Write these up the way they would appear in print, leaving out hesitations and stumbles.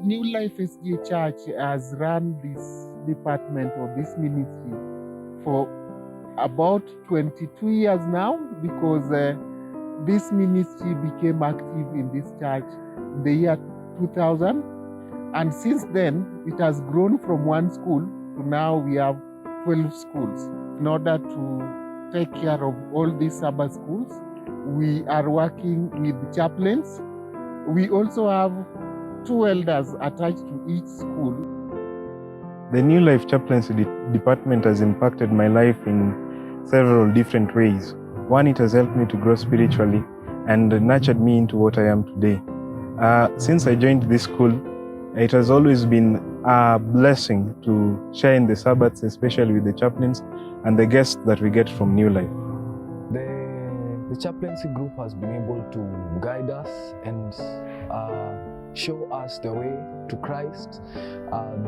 Newlife SDA Church has run this department or this ministry for about 22 years now, because this ministry became active in this church in the year 2000. And since then, it has grown from one school to now we have 12 schools. In order to take care of all these Sabbath schools, we are working with chaplains. We also have 2 elders attached to each school. The Newlife Chaplaincy department has impacted my life in several different ways. One, it has helped me to grow spiritually and nurtured me into what I am today. Since I joined this school, it has always been a blessing to share in the Sabbaths, especially with the chaplains and the guests that we get from Newlife. The chaplaincy group has been able to guide us and show us the way to Christ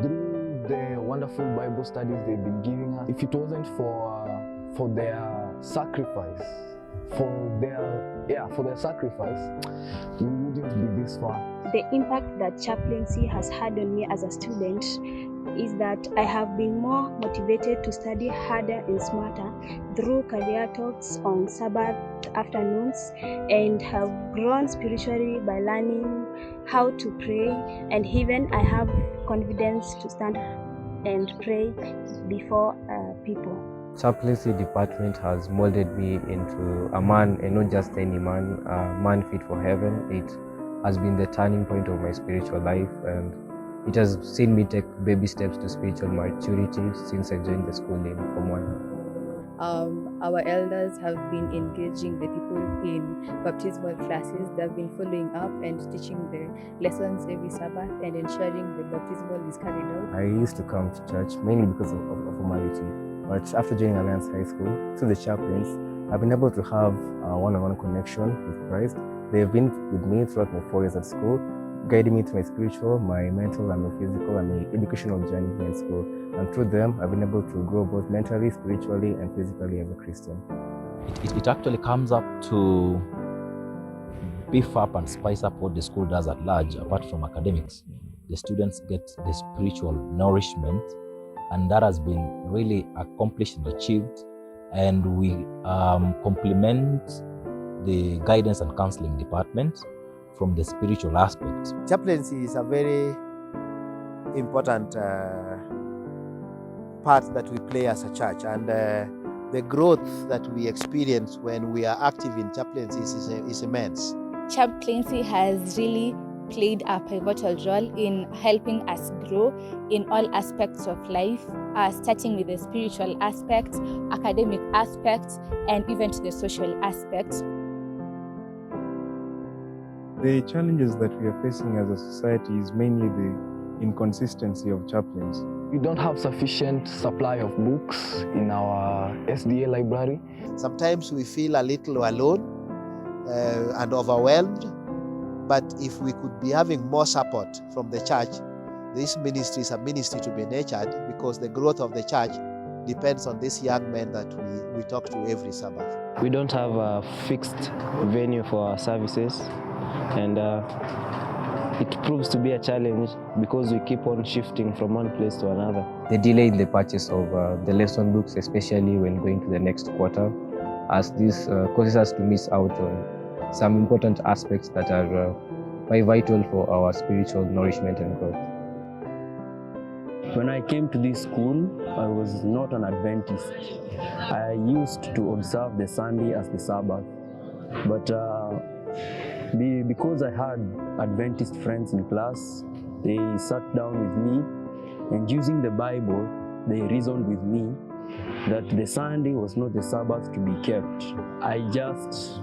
through the wonderful Bible studies they've been giving us. If it wasn't for their sacrifice, we wouldn't be this far. The impact that chaplaincy has had on me as a student is that I have been more motivated to study harder and smarter through career talks on Sabbath afternoons, and have grown spiritually by learning how to pray, and even I have confidence to stand and pray before people. Chaplaincy department has molded me into a man, and not just any man, a man fit for heaven. It has been the turning point of my spiritual life, and it has seen me take baby steps to spiritual maturity since I joined the school in Form 1. Our elders have been engaging the people in baptismal classes. They have been following up and teaching the lessons every Sabbath and ensuring the baptismal is carried out. I used to come to church mainly because of formality, but after joining Alliance High School, through the chaplains, I've been able to have a one-on-one connection with Christ. They've been with me throughout my 4 years at school, guiding me through my spiritual, my mental, and my physical, and my educational journey here in school. And through them, I've been able to grow both mentally, spiritually, and physically as a Christian. It actually comes up to beef up and spice up what the school does at large. Apart from academics, the students get the spiritual nourishment, and that has been really accomplished and achieved. And we complement the guidance and counseling department from the spiritual aspect. Chaplaincy is a very important part that we play as a church, and the growth that we experience when we are active in chaplaincy is immense. Chaplaincy has really played a pivotal role in helping us grow in all aspects of life, starting with the spiritual aspect, academic aspects, and even to the social aspects. The challenges that we are facing as a society is mainly the inconsistency of chaplains. We don't have sufficient supply of books in our SDA library. Sometimes we feel a little alone and overwhelmed, but if we could be having more support from the church, this ministry is a ministry to be nurtured, because the growth of the church depends on these young men that we talk to every Sabbath. We don't have a fixed venue for our services, and it proves to be a challenge because we keep on shifting from one place to another. The delay in the purchase of the lesson books, especially when going to the next quarter, as this causes us to miss out on some important aspects that are quite vital for our spiritual nourishment and growth. When I came to this school, I was not an Adventist. I used to observe the Sunday as the Sabbath, but because I had Adventist friends in class, they sat down with me, and using the Bible, they reasoned with me that the Sunday was not the Sabbath to be kept. I just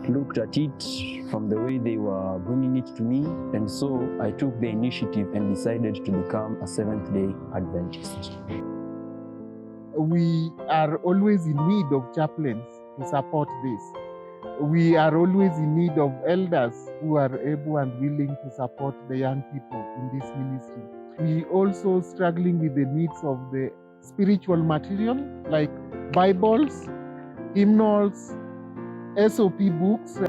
looked at it from the way they were bringing it to me, and so I took the initiative and decided to become a Seventh-day Adventist. We are always in need of chaplains to support this. We are always in need of elders who are able and willing to support the young people in this ministry. We also struggling with the needs of the spiritual material like Bibles, hymnals, SOP books.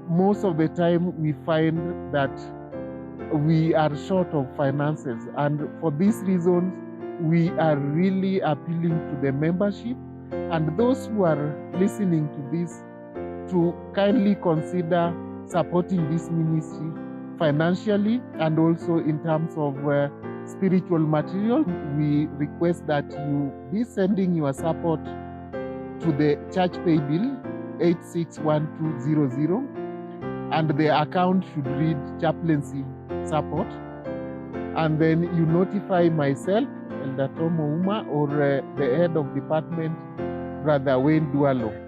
Most of the time we find that we are short of finances. And for these reasons, we are really appealing to the membership and those who are listening to this to kindly consider supporting this ministry financially and also in terms of spiritual material. We request that you be sending your support to the church pay bill 861200, and the account should read Chaplaincy Support. And then you notify myself, Elder Tom Ouma, or the head of department, Brother Wayne Dualo.